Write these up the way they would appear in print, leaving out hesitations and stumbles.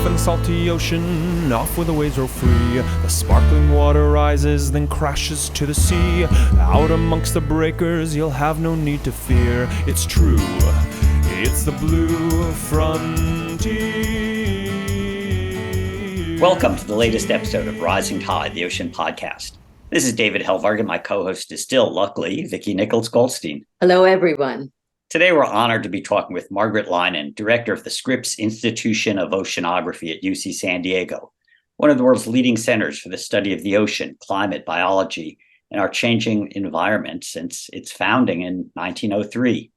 and salty ocean, off where the waves roll free. The sparkling water rises, then crashes to the sea. Out amongst the breakers, you'll have no need to fear. It's true, it's the blue frontier. Welcome to the latest episode of Rising Tide, the Ocean Podcast. This is David Helvarg, and my co-host is still, luckily, Vicki Nichols-Goldstein. Hello, everyone. Today, we're honored to be talking with Margaret Leinen, director of the Scripps Institution of Oceanography at UC San Diego, one of the world's leading centers for the study of the ocean, climate, biology, and our changing environment since its founding in 1903.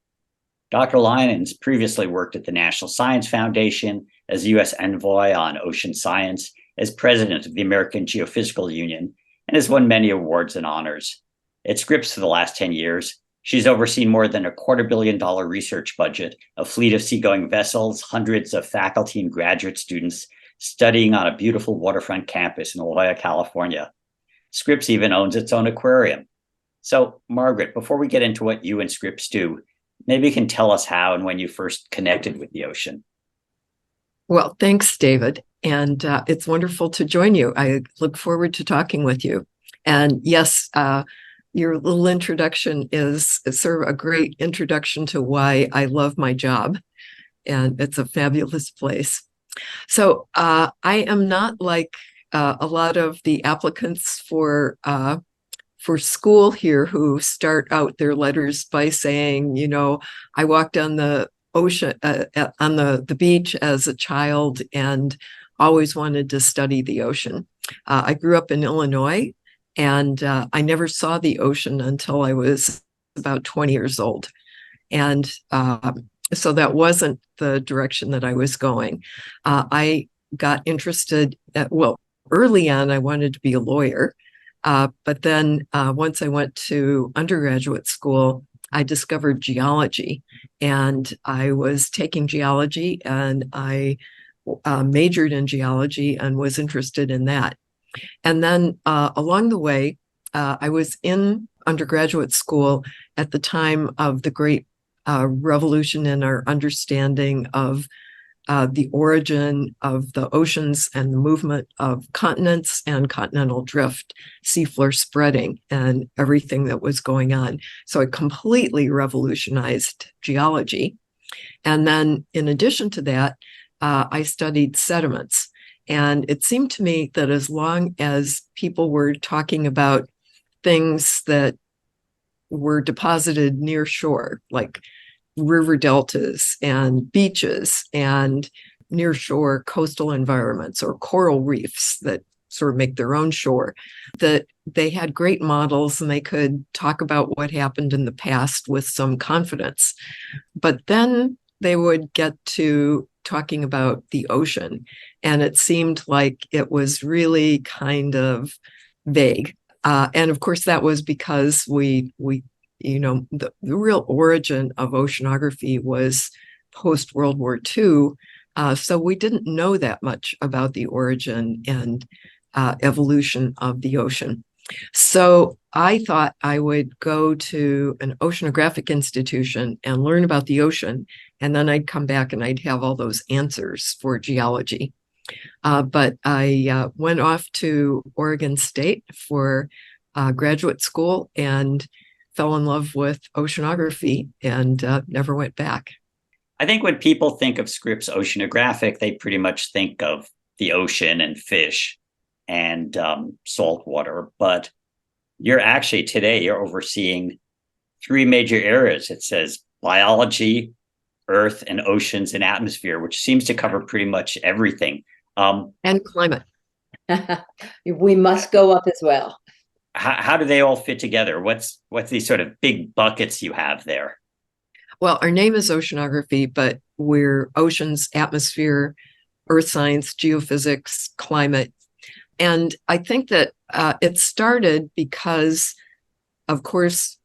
Dr. Leinen's previously worked at the National Science Foundation as U.S. envoy on ocean science, as president of the American Geophysical Union, and has won many awards and honors. At Scripps for the last 10 years, she's overseen more than $250 million research budget, a fleet of seagoing vessels, hundreds of faculty and graduate students studying on a beautiful waterfront campus in La Jolla, California. Scripps even owns its own aquarium. So, Margaret, before we get into what you and Scripps do, maybe you can tell us how and when you first connected with the ocean. Well, thanks, David. And it's wonderful to join you. I look forward to talking with you. And yes, your little introduction is sort of a great introduction to why I love my job. And it's a fabulous place. So I am not like a lot of the applicants for school here who start out their letters by saying, you know, I walked on the ocean, on the beach as a child and always wanted to study the ocean. I grew up in Illinois, and I never saw the ocean until I was about 20 years old. And so that wasn't the direction that I was going. I got interested, early on, I wanted to be a lawyer. But then once I went to undergraduate school, I discovered geology, and I was taking geology, and I majored in geology and was interested in that. And then along the way, I was in undergraduate school at the time of the great revolution in our understanding of the origin of the oceans and the movement of continents and continental drift, seafloor spreading, and everything that was going on. So it completely revolutionized geology. And then in addition to that, I studied sediments. And it seemed to me that as long as people were talking about things that were deposited near shore, like river deltas and beaches and near shore coastal environments or coral reefs that sort of make their own shore, that they had great models and they could talk about what happened in the past with some confidence. But then they would get to talking about the ocean, and it seemed like it was really kind of vague. And of course, that was because the real origin of oceanography was post-World War II. So we didn't know that much about the origin and evolution of the ocean. So I thought I would go to an oceanographic institution and learn about the ocean, and then I'd come back and I'd have all those answers for geology. But I went off to Oregon State for graduate school and fell in love with oceanography and never went back. I think when people think of Scripps Oceanographic, they pretty much think of the ocean and fish and salt water. But you're overseeing three major areas. It says biology, earth, and oceans and atmosphere, which seems to cover pretty much everything. And climate. We must go up as well. How do they all fit together? What's these sort of big buckets you have there? Well, our name is oceanography, but we're oceans, atmosphere, earth science, geophysics, climate. And I think that it started because, of course,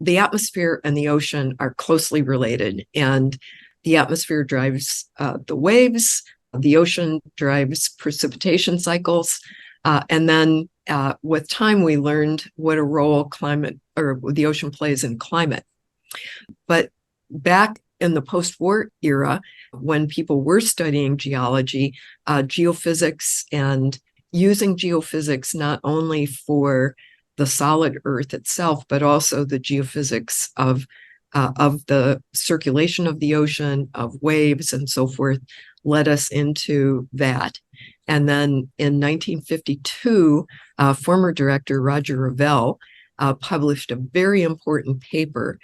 the atmosphere and the ocean are closely related. And the atmosphere drives the waves, the ocean drives precipitation cycles. And then with time, we learned what a role climate or the ocean plays in climate. But back in the post-war era, when people were studying geology, geophysics, and using geophysics not only for the solid Earth itself, but also the geophysics of the circulation of the ocean, of waves, and so forth, led us into that. And then in 1952, former director Roger Revelle published a very important paper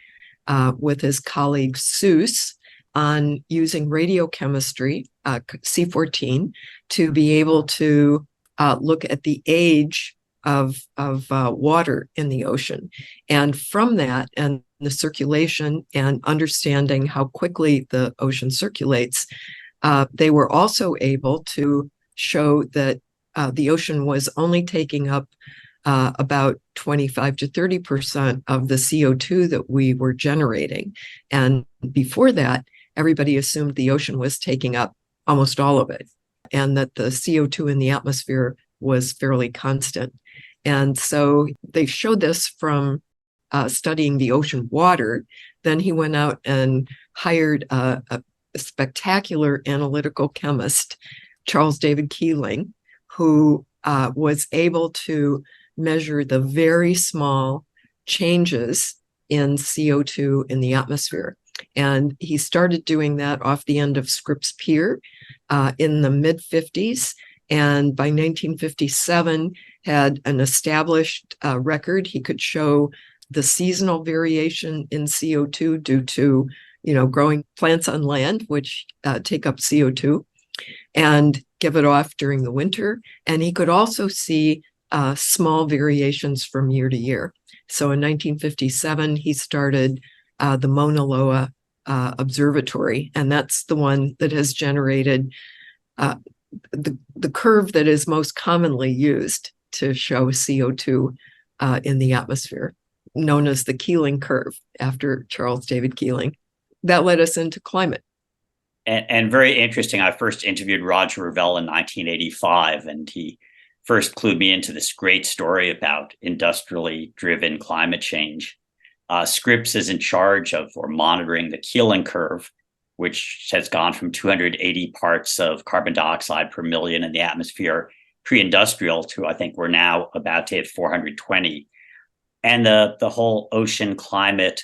with his colleague Seuss on using radiochemistry, C14, to be able to look at the age of water in the ocean. And from that, and the circulation and understanding how quickly the ocean circulates, they were also able to show that the ocean was only taking up about 25 to 30% of the CO2 that we were generating. And before that, everybody assumed the ocean was taking up almost all of it, and that the CO2 in the atmosphere was fairly constant. And so they showed this from studying the ocean water. Then he went out and hired a spectacular analytical chemist, Charles David Keeling, who was able to measure the very small changes in CO2 in the atmosphere. And he started doing that off the end of Scripps Pier in the mid-50s. And by 1957, had an established record. He could show the seasonal variation in CO2 due to, growing plants on land, which take up CO2, and give it off during the winter. And he could also see small variations from year to year. So in 1957, he started the Mauna Loa Observatory, and that's the one that has generated the curve that is most commonly used to show CO2 in the atmosphere, known as the Keeling curve, after Charles David Keeling. That led us into climate. And very interesting. I first interviewed Roger Revelle in 1985, and he first clued me into this great story about industrially driven climate change. Scripps is in charge of or monitoring the Keeling curve, which has gone from 280 parts of carbon dioxide per million in the atmosphere pre-industrial to, I think we're now about to hit 420. And the whole ocean climate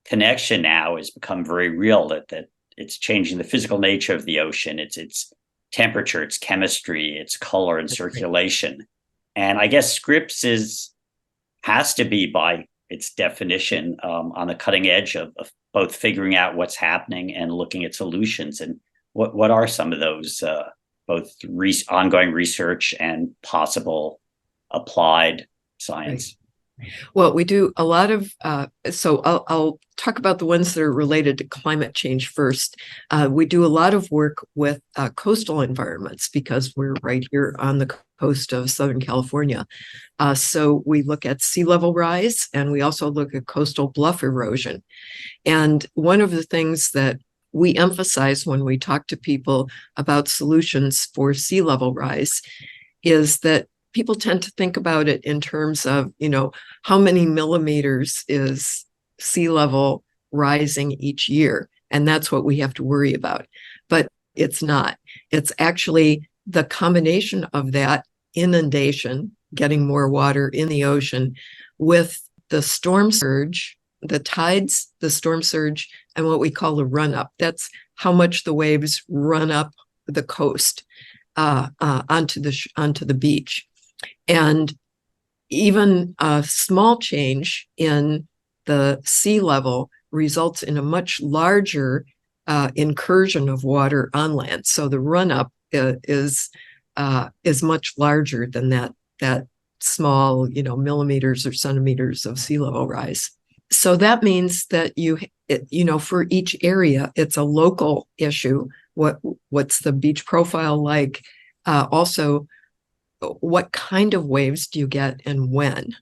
connection now has become very real, that it's changing the physical nature of the ocean, its temperature, its chemistry, its color and circulation. And I guess Scripps has to be, by its definition, on the cutting edge of both figuring out what's happening and looking at solutions. And what are some of those both ongoing research and possible applied science? Right. Well, we do a lot of, so I'll talk about the ones that are related to climate change first. We do a lot of work with coastal environments because we're right here on the coast of Southern California. So we look at sea level rise, and we also look at coastal bluff erosion. And one of the things that we emphasize when we talk to people about solutions for sea level rise is that people tend to think about it in terms of, how many millimeters is sea level rising each year? And that's what we have to worry about. But it's not. It's actually the combination of that inundation, getting more water in the ocean, with the storm surge, the tides, the storm surge, and what we call the run up. That's how much the waves run up the coast onto the beach. And even a small change in the sea level results in a much larger incursion of water on land. So the run up is much larger than that small, millimeters or centimeters of sea level rise. So that means that for each area, it's a local issue. What's the beach profile like? Also, what kind of waves do you get and when?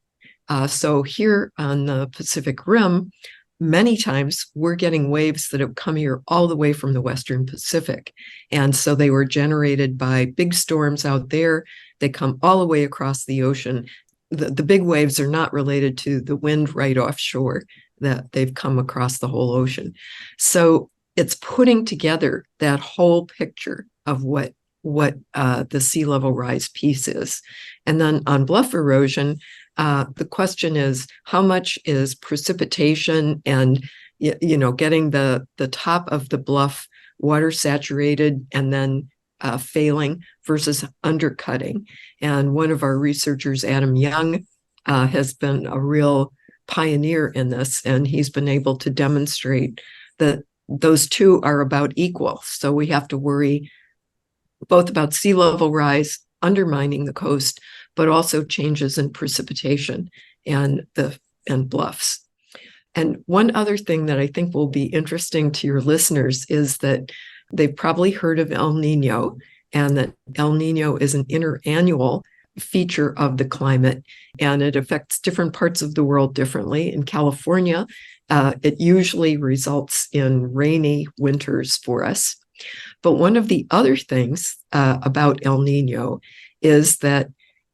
So here on the Pacific Rim, many times we're getting waves that have come here all the way from the Western Pacific. And so they were generated by big storms out there. They come all the way across the ocean. The big waves are not related to the wind right offshore. that they've come across the whole ocean. So it's putting together that whole picture of what the sea level rise piece is. And then on bluff erosion, the question is, how much is precipitation and getting the top of the bluff water saturated and then failing versus undercutting. And one of our researchers, Adam Young, has been a real pioneer in this, and he's been able to demonstrate that those two are about equal. So we have to worry both about sea level rise undermining the coast, but also changes in precipitation and bluffs. And one other thing that I think will be interesting to your listeners is that they've probably heard of El Nino, and that El Nino is an interannual feature of the climate, and it affects different parts of the world differently. In California, it usually results in rainy winters for us. But one of the other things about El Nino is that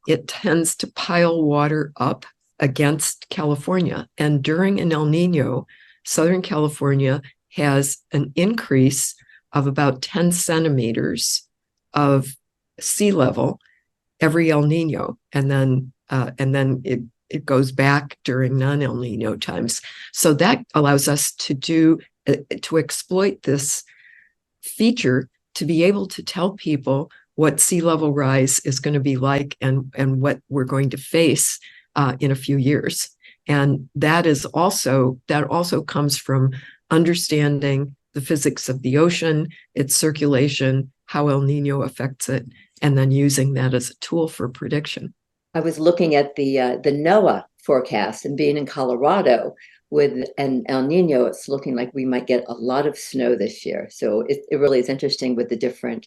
it tends to pile water up against California. And during an El Nino, Southern California has an increase of about 10 centimeters of sea level every El Nino. And then it goes back during non-El Nino times. So that allows us to exploit this feature to be able to tell people what sea level rise is going to be like and what we're going to face in a few years. And that also comes from understanding the physics of the ocean, its circulation, how El Nino affects it, and then using that as a tool for prediction. I was looking at the NOAA forecast, and being in Colorado with an El Nino, it's looking like we might get a lot of snow this year. So it really is interesting with the different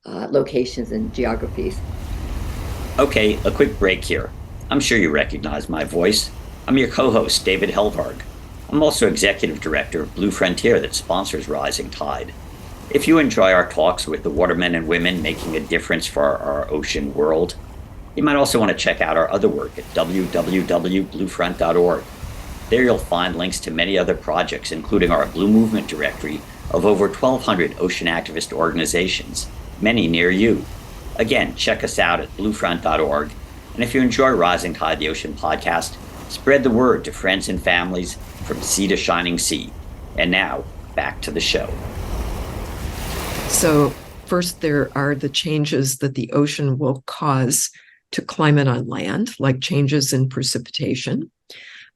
locations and geographies. Okay, a quick break here. I'm sure you recognize my voice. I'm your co-host, David Helvarg. I'm also executive director of Blue Frontier that sponsors Rising Tide. If you enjoy our talks with the watermen and women making a difference for our ocean world, you might also want to check out our other work at www.bluefront.org. There you'll find links to many other projects, including our Blue Movement directory of over 1,200 ocean activist organizations, many near you. Again, check us out at bluefront.org. And if you enjoy Rising Tide, the Ocean podcast, spread the word to friends and families from sea to shining sea. And now, back to the show. So first, there are the changes that the ocean will cause to climate on land, like changes in precipitation.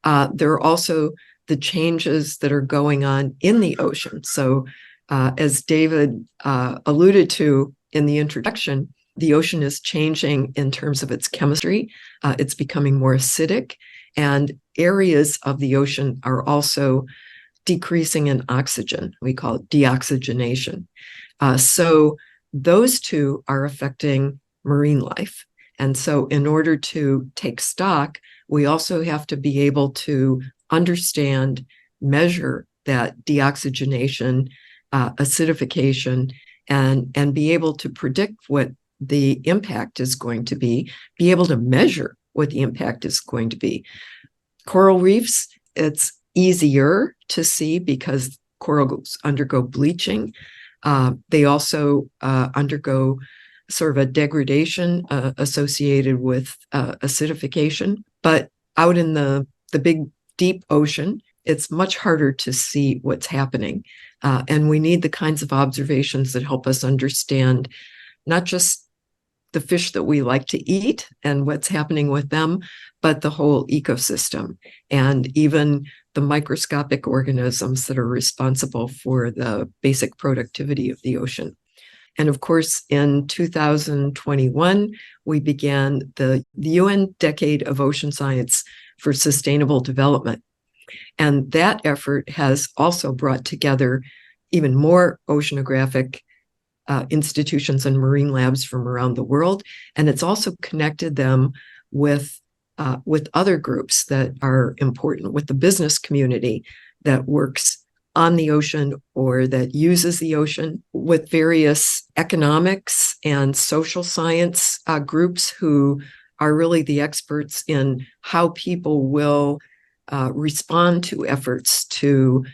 There are also the changes that are going on in the ocean. So as David alluded to in the introduction, the ocean is changing in terms of its chemistry. It's becoming more acidic, and areas of the ocean are also decreasing in oxygen. We call it deoxygenation. So those two are affecting marine life. And so in order to take stock, we also have to be able to understand, measure that deoxygenation, acidification, and be able to predict what the impact is going to be able to measure what the impact is going to be. Coral reefs, it's easier to see because corals undergo bleaching. They also undergo sort of a degradation associated with acidification. But out in the big, deep ocean, it's much harder to see what's happening. And we need the kinds of observations that help us understand not just the fish that we like to eat and what's happening with them, but the whole ecosystem and even the microscopic organisms that are responsible for the basic productivity of the ocean. And of course, in 2021, we began the UN Decade of Ocean Science for Sustainable Development. And that effort has also brought together even more oceanographic institutions and marine labs from around the world. And it's also connected them with other groups that are important, with the business community that works on the ocean or that uses the ocean, with various economics and social science groups who are really the experts in how people will respond to efforts to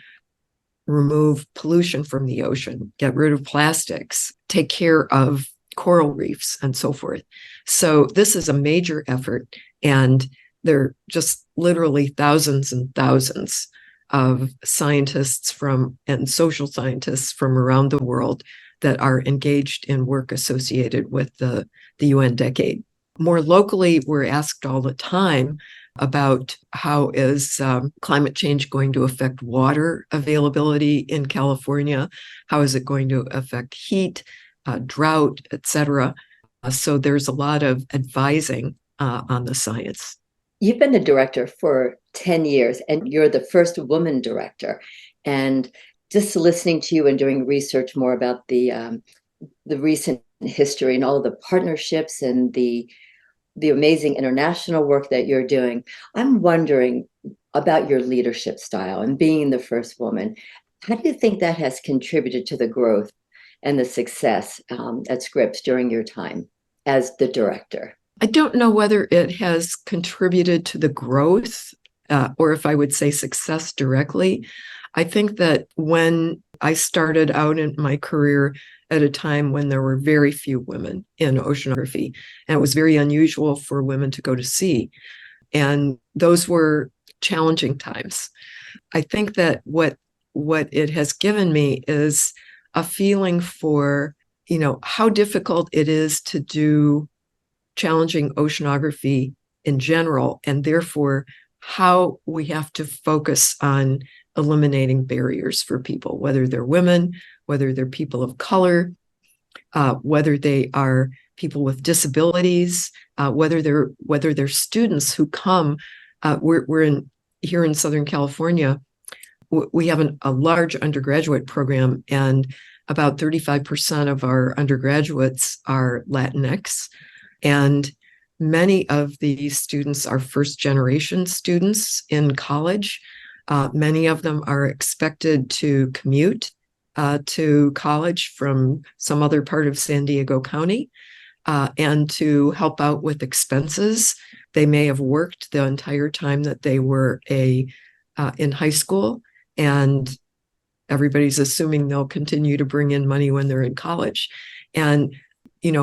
remove pollution from the ocean, get rid of plastics, take care of coral reefs, and so forth. So this is a major effort, and there are just literally thousands and thousands of scientists and social scientists from around the world that are engaged in work associated with the UN decade. More locally, we're asked all the time about how is climate change going to affect water availability in California? How is it going to affect heat, drought, etc.? So there's a lot of advising on the science. You've been a director for 10 years, and you're the first woman director. And just listening to you and doing research more about the recent history and all of the partnerships and the amazing international work that you're doing, I'm wondering about your leadership style and being the first woman. How do you think that has contributed to the growth and the success at Scripps during your time as the director? I don't know whether it has contributed to the growth or if I would say success directly. I think that when I started out in my career at a time when there were very few women in oceanography, and it was very unusual for women to go to sea, and those were challenging times. I think that what it has given me is a feeling for, how difficult it is to do challenging oceanography in general, and therefore how we have to focus on eliminating barriers for people, whether they're women, whether they're people of color, whether they are people with disabilities, whether they're students who come. We're here in Southern California. We have a large undergraduate program, and about 35% of our undergraduates are Latinx. And many of these students are first-generation students in college. Many of them are expected to commute to college from some other part of San Diego County and to help out with expenses. They may have worked the entire time that they were in high school, and everybody's assuming they'll continue to bring in money when they're in college. And,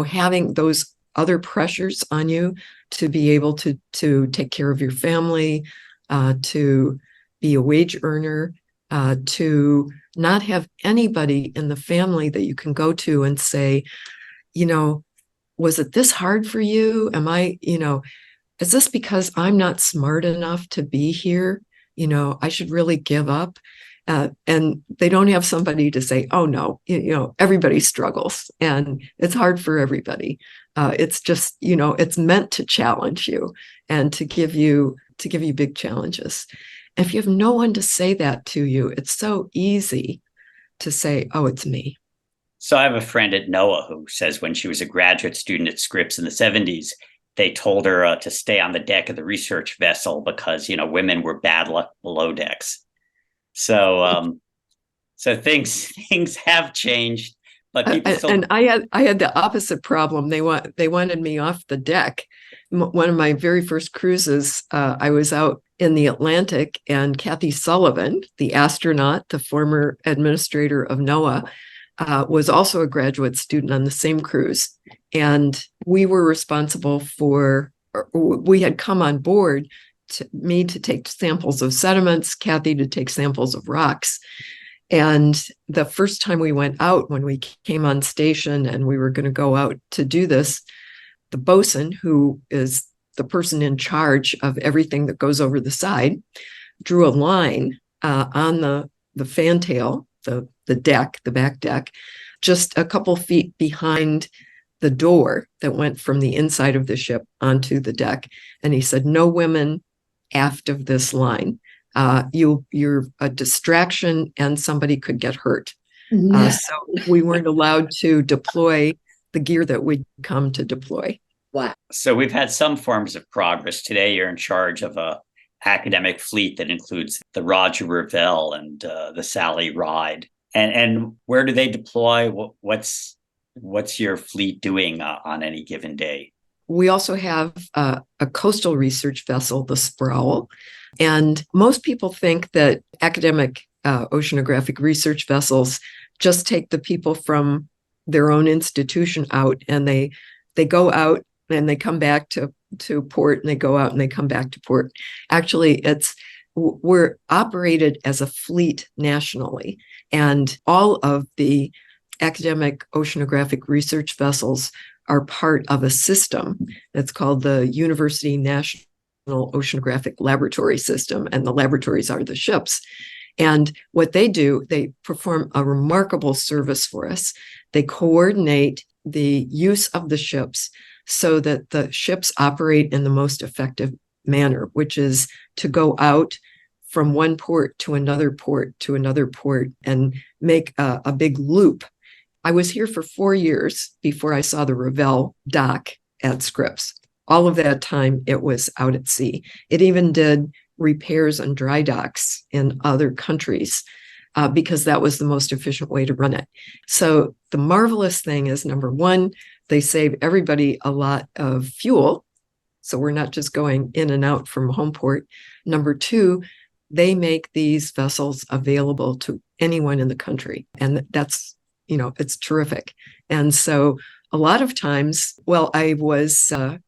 having those other pressures on you to be able to take care of your family, to be a wage earner, to not have anybody in the family that you can go to and say, was it this hard for you? Is this because I'm not smart enough to be here? I should really give up. And they don't have somebody to say, oh no, everybody struggles and it's hard for everybody. It's just, it's meant to challenge you and to give you big challenges. If you have no one to say that to you, it's so easy to say, oh, it's me. So I have a friend at NOAA who says when she was a graduate student at Scripps in the 70s, they told her to stay on the deck of the research vessel because, women were bad luck below decks. So things have changed, but people still. And I had the opposite problem. They wanted me off the deck. One of my very first cruises, I was out in the Atlantic, and Kathy Sullivan, the astronaut, the former administrator of NOAA, was also a graduate student on the same cruise. And we were responsible we had come on board, me to take samples of sediments, Kathy to take samples of rocks. And the first time we went out, when we came on station and we were going to go out to do this, the bosun, who is the person in charge of everything that goes over the side, drew a line on the fantail, the deck, the back deck, just a couple feet behind the door that went from the inside of the ship onto the deck. And he said, no women aft of this line. You're a distraction and somebody could get hurt. So we weren't allowed to deploy the gear that we'd come to deploy. Wow. So we've had some forms of progress. Today, you're in charge of a academic fleet that includes the Roger Revelle and the Sally Ride. And where do they deploy? What's your fleet doing on any given day? We also have a coastal research vessel, the Sproul, And most people think that academic oceanographic research vessels just take the people from their own institution out, and they go out and they come back to port, and they go out and they come back to port. Actually, we're operated as a fleet nationally, and all of the academic oceanographic research vessels are part of a system that's called the University National Oceanographic Laboratory System, and the laboratories are the ships. And what they do, they perform a remarkable service for us. They coordinate the use of the ships so that the ships operate in the most effective manner, which is to go out from one port to another port to another port and make a big loop. I was here for 4 years before I saw the Ravel dock at Scripps. All of that time, it was out at sea. It even did repairs on dry docks in other countries because that was the most efficient way to run it. So the marvelous thing is, number one, they save everybody a lot of fuel. So we're not just going in and out from home port. Number two, they make these vessels available to anyone in the country. And that's, it's terrific. And so a lot of times, I was, I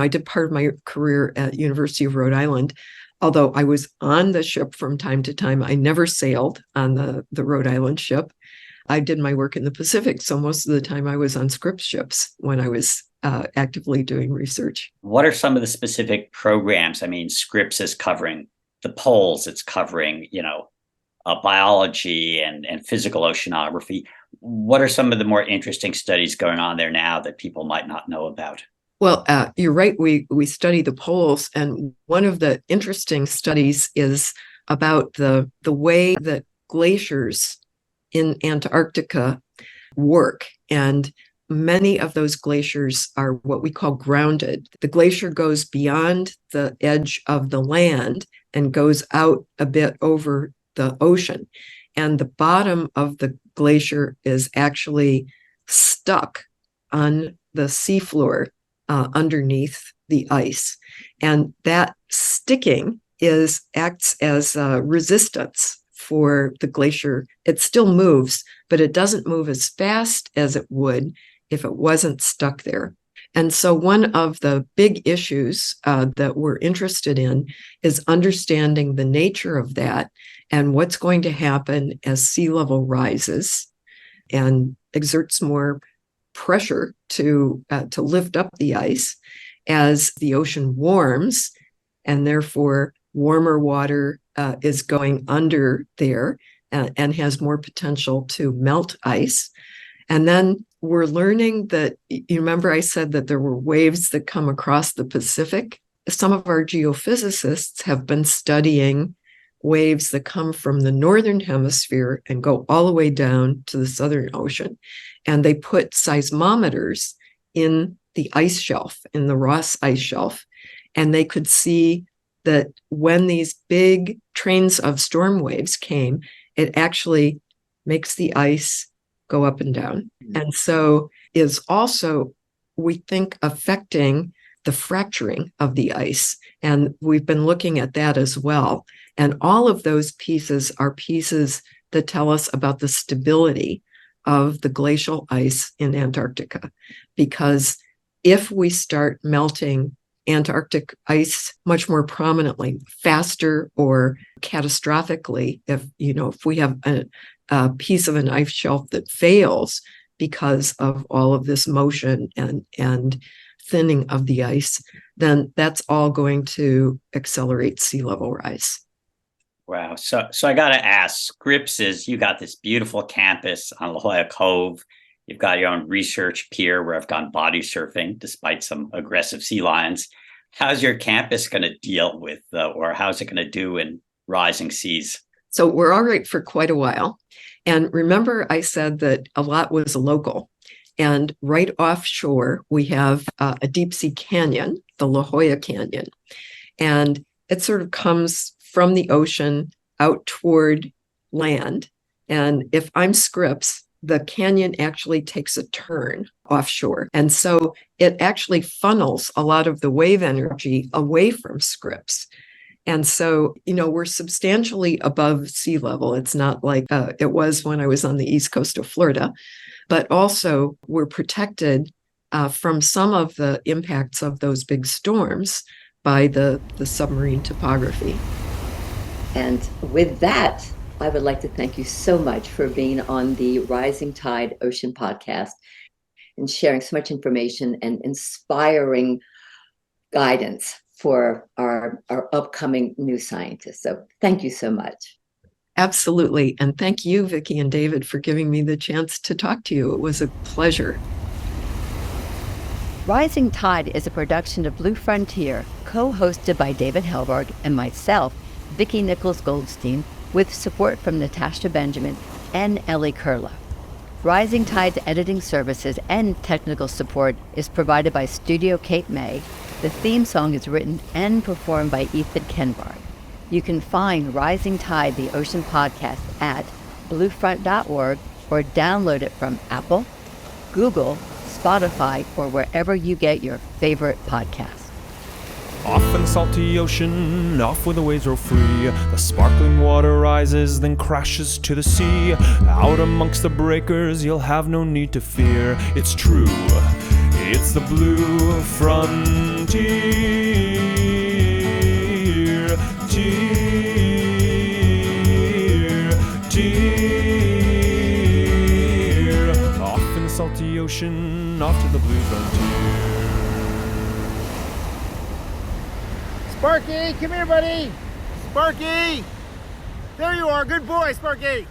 did part of my career at University of Rhode Island. Although I was on the ship from time to time, I never sailed on the Rhode Island ship. I did my work in the Pacific. So most of the time I was on Scripps ships when I was actively doing research. What are some of the specific programs? I mean, Scripps is covering the poles, it's covering, biology and physical oceanography. What are some of the more interesting studies going on there now that people might not know about? Well, you're right. We study the poles, and one of the interesting studies is about the way that glaciers in Antarctica work. And many of those glaciers are what we call grounded. The glacier goes beyond the edge of the land and goes out a bit over the ocean. And the bottom of the glacier is actually stuck on the seafloor underneath the ice. And that sticking acts as resistance for the glacier. It still moves, but it doesn't move as fast as it would if it wasn't stuck there. And so one of the big issues that we're interested in is understanding the nature of that and what's going to happen as sea level rises and exerts more pressure to lift up the ice as the ocean warms, and therefore warmer water is going under there and has more potential to melt ice. And then we're learning that, you remember I said that there were waves that come across the Pacific? Some of our geophysicists have been studying waves that come from the northern hemisphere and go all the way down to the Southern Ocean. And they put seismometers in the ice shelf, in the Ross ice shelf, and they could see that when these big trains of storm waves came, it actually makes the ice go up and down. And so is also, we think, affecting the fracturing of the ice. And we've been looking at that as well. And all of those pieces are pieces that tell us about the stability of the glacial ice in Antarctica. Because if we start melting Antarctic ice much more prominently, faster or catastrophically, if we have a piece of an ice shelf that fails because of all of this motion and thinning of the ice, then that's all going to accelerate sea level rise. Wow. So I got to ask, Scripps you got this beautiful campus on La Jolla Cove. You've got your own research pier where I've gone body surfing despite some aggressive sea lions. How's your campus going to deal with, or how's it going to do in rising seas? So we're all right for quite a while. And remember, I said that a lot was local. And right offshore, we have a deep sea canyon, the La Jolla Canyon. And it sort of comes from the ocean out toward land. And if I'm Scripps, the canyon actually takes a turn offshore. And so it actually funnels a lot of the wave energy away from Scripps. And so, we're substantially above sea level. It's not like it was when I was on the east coast of Florida, but also we're protected from some of the impacts of those big storms by the submarine topography. And with that, I would like to thank you so much for being on the Rising Tide Ocean podcast and sharing so much information and inspiring guidance for our upcoming new scientists. So thank you so much. Absolutely. And thank you, Vicki and David, for giving me the chance to talk to you. It was a pleasure. Rising Tide is a production of Blue Frontier, co-hosted by David Helberg and myself, Vicki Nichols-Goldstein, with support from Natasha Benjamin and Ellie Kurla. Rising Tide's editing services and technical support is provided by Studio Cape May. The theme song is written and performed by Ethan Kenbard. You can find Rising Tide, the Ocean Podcast, at bluefront.org or download it from Apple, Google, Spotify, or wherever you get your favorite podcasts. Off in the salty ocean, off where the waves roll free. The sparkling water rises, then crashes to the sea. Out amongst the breakers, you'll have no need to fear. It's true, it's the blue frontier. Off in the salty ocean, off to the blue frontier. Sparky, come here, buddy. Sparky! There you are. Good boy, Sparky.